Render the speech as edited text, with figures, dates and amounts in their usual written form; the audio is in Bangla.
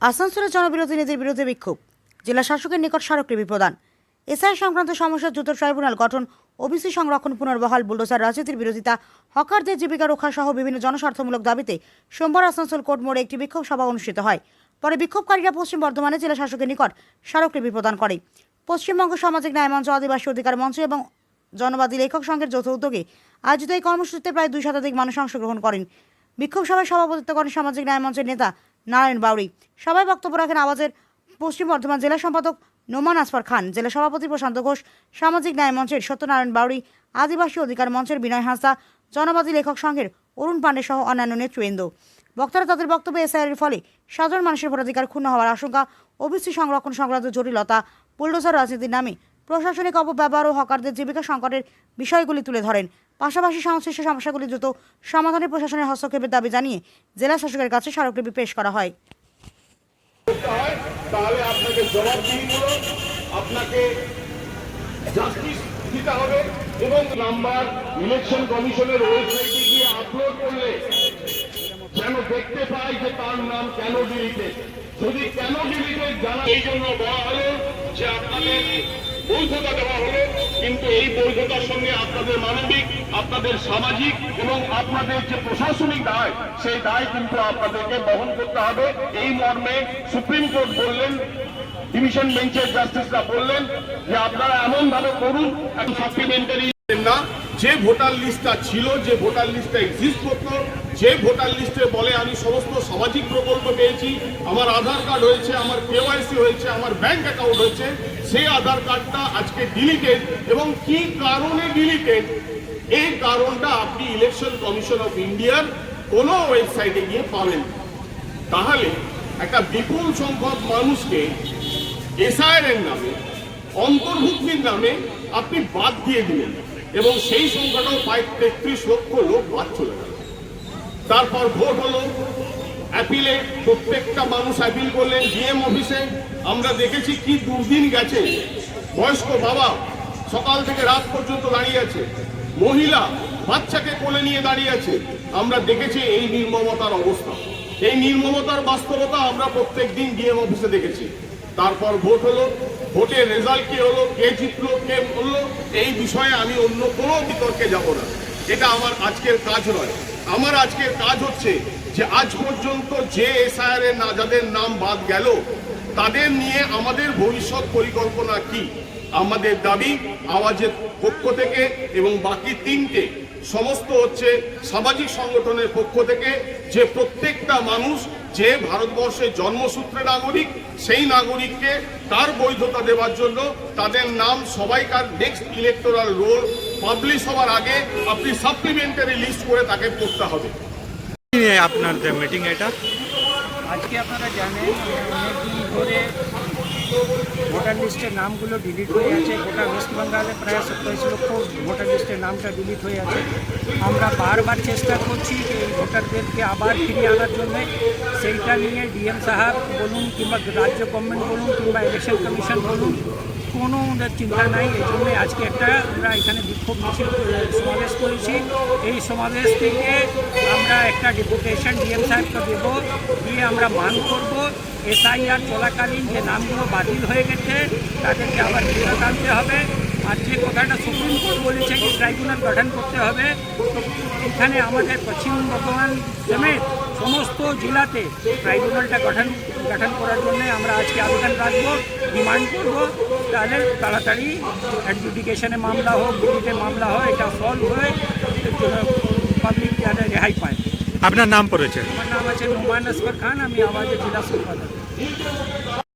আসানসোলে জনবিরোধীদের বিরুদ্ধে বিক্ষোভ, জেলা শাসকের নিকট স্মারকলিপি প্রদান, এসআই সংক্রান্ত সমস্যা দ্রুত ট্রাইব্যুনাল গঠন, ওবিসি সংরক্ষণ পুনর্বহাল, বুলডোজার রাজনীতির বিরোধিতা, হকারদের জীবিকা রক্ষা সহ বিভিন্ন জনস্বার্থমূলক দাবিতে সোমবার আসানসোল কোর্ট মোড়ে একটি বিক্ষোভ সভা অনুষ্ঠিত হয়। পরে বিক্ষোভকারীরা পশ্চিম বর্ধমানে জেলা শাসকের নিকট স্মারকলিপি প্রদান করে। পশ্চিমবঙ্গ সামাজিক ন্যায় মঞ্চ, আদিবাসী অধিকার মঞ্চ এবং জনবাদী লেখক সংঘের যৌথ উদ্যোগে আয়োজিত এই কর্মসূচিতে প্রায় 2 শতাধিক মানুষ অংশগ্রহণ করেন। বিক্ষোভ সভায় সভাপতিত্ব করেন সামাজিক ন্যায় মঞ্চের নেতা নারায়ণ বাউরি। সভায় বক্তব্য রাখেন আওয়াজের পশ্চিম বর্ধমান জেলা সম্পাদক নোমান আসফার খান, জেলা সভাপতি প্রশান্ত ঘোষ, সামাজিক ন্যায় মঞ্চের সত্যনারায়ণ বাউরি, আদিবাসী অধিকার মঞ্চের বিনয় হাঁসদা, জনবাদী লেখক সংঘের অরুণ পাণ্ডে সহ অন্যান্য নেতৃবৃন্দ। বক্তারা তাদের বক্তব্যে এসআইআর ফলে সাধারণ মানুষের ভোটাধিকার ক্ষুণ্ণ হওয়ার আশঙ্কা, ওবিসি সংরক্ষণ সংক্রান্ত জটিলতা, বুলডোজার রাজনীতির নামে প্রশাসনিক অপব্যবহার ও হকারদের জীবিকা সংকটের বিষয়গুলি তুলে ধরেন। পাশাপাশি সংশ্লিষ্ট সমস্যাগুলি দ্রুত সমাধানে প্রশাসনের হস্তক্ষেপের দাবি জানিয়ে জেলা শাসকের কাছে স্মারকলিপি পেশ করা হয়। তাহলে আপনাকে জবাবদিহিমূলক আপনাকে জাস্টিস দিতে হবে এবং নাম্বার ইলেকশন কমিশনের ওয়েবসাইটে গিয়ে আপলোড করলে যেন দেখতে পাই যে তার নাম কেন ডিলিটেড। যদি কেন ডিলিটেড জানা, এই জন্য বলা হলো যে আপনাদের বৈধতা দেওয়া হলো, কিন্তু এই বৈধতার সঙ্গে আপনাদের মানবিক, আপনাদের সামাজিক এবং আপনাদের যে প্রশাসনিক দায়, সেই দায় কিন্তু আপনাদেরকে বহন করতে হবে। এই মর্মে সুপ্রিম কোর্ট বললেন, ডিভিশন বেঞ্চের জাস্টিসরা বললেন যে আপনারা এমন ভাবে করুন একটা সাপ্লিমেন্টারি না, যে ভোটার লিস্টটা ছিল, যে ভোটার লিস্টটা এক্সিস্ট করতো, যে ভোটার লিস্টে বলে আমি সমস্ত সামাজিক প্রকল্প পেয়েছি, আমার আধার কার্ড হয়েছে, আমার কেওয়াইসি হয়েছে, আমার ব্যাংক অ্যাকাউন্ট হয়েছে, সেই আধার কার্ডটা আজকে ডিলিটেড। এবং কি কারণে ডিলিটেড, এই কারণটা আপনি ইলেকশন কমিশন অফ ইন্ডিয়ার কোনো ওয়েবসাইটে গিয়ে পাবেন। তাহলে একটা বিপুল সংখ্যক মানুষকে এসআইআর এর নামে, অন্তর্ভুক্তির নামে আপনি বাদ দিয়ে দিলেন এবং সেই সংখ্যাটাও প্রায় 33 লক্ষ লোক বাদ চলে গেল। তারপর ভোট হলো, অ্যাপিলে প্রত্যেকটা মানুষ অ্যাপিল করলেন ডিএম অফিসে। আমরা দেখেছি কি দুর্দিন গেছে, বয়স্ক বাবা সকাল থেকে রাত পর্যন্ত দাঁড়িয়ে আছে, মহিলা বাচ্চাকে কোলে নিয়ে দাঁড়িয়ে আছে। আমরা দেখেছি এই নির্মমতার অবস্থা, এই নির্মমতার বাস্তবতা আমরা প্রত্যেক দিন ডিএম অফিসে দেখেছি। তারপর ভোট হলো, ভোটের রেজাল্ট কি হলো, কে জিতলো, কে বললো, এই বিষয়ে আমি অন্য কোনো বিতর্কে যাব না। এটা আমার আজকের কাজ নয়। আমার আজকের কাজ হচ্ছে যে আজ পর্যন্ত যে এসআইআর এর না যাদের নাম বাদ গেল, তাদের নিয়ে আমাদের ভবিষ্যৎ পরিকল্পনা কি। আমাদের দাবি আওয়াজের পক্ষ থেকে এবং বাকি 3টে সমস্ত হচ্ছে সামাজিক সংগঠনের পক্ষ থেকে, যে প্রত্যেকটা মানুষ যে ভারতবর্ষের জন্মসূত্রে নাগরিক, সেই নাগরিককে তার বৈধতা দেওয়ার জন্য তাদের নাম সবাইকার নেক্সট ইলেকটোরাল রোল পাবলিশ হওয়ার আগে আপনি সাপ্লিমেন্টারি লিস্ট করে তাকে পড়তে হবে। আপনার যে মিটিং, এটা আজকে আপনারা জানেন অনেকদিন ধরে ভোটার লিস্টের নামগুলো ডিলিট হয়ে আছে। গোটা ওয়েস্ট বেঙ্গলে প্রায় 27 লক্ষ ভোটার লিস্টের নামটা ডিলিট হয়ে আছে। আমরা বারবার চেষ্টা করছি যে এই ভোটারদেরকে আবার ফিরিয়ে আনার জন্যে। সেইটা নিয়ে ডিএম সাহেব বলুন কিংবা রাজ্য গভর্নমেন্ট বলুন কিংবা ইলেকশন কমিশন বলুন, কোনো ওদের চিন্তা নাই। এই জন্যে আজকে আমরা এখানে বিক্ষোভ মিছিল সমাবেশ করেছি। এই সমাবেশ থেকে আমরা একটা ডেপুটেশন ডিএম সাহেবকে দেব, দিয়ে আমরা মান করব এসআইআর চলাকালীন যে নামগুলো বাতিল হয়ে গেছে তাদেরকে আবার ফেরত আনতে হবে। আর যে কথাটা সুপ্রিম কোর্ট বলেছে যে ট্রাইব্যুনাল গঠন করতে হবে, তো এখানে আমাদের পশ্চিম বর্ধমান সমেত সমস্ত জেলাতে ট্রাইব্যুনালটা গঠন করার জন্য আমরা আজকে আবেদন রাখবো, ডিমান্ড করবো। তাহলে তাড়াতাড়ি অ্যাডজুডিকেশনে মামলা হোক, ডিলিটে মামলা হয়, এটা সলভ হয়ে পাবলিক যারা রেহাই পায়। আপনার নাম পড়েছে? আমার নাম আছে নোমান আসফার খান, আমি আওয়াজের জেলা সম্পাদক।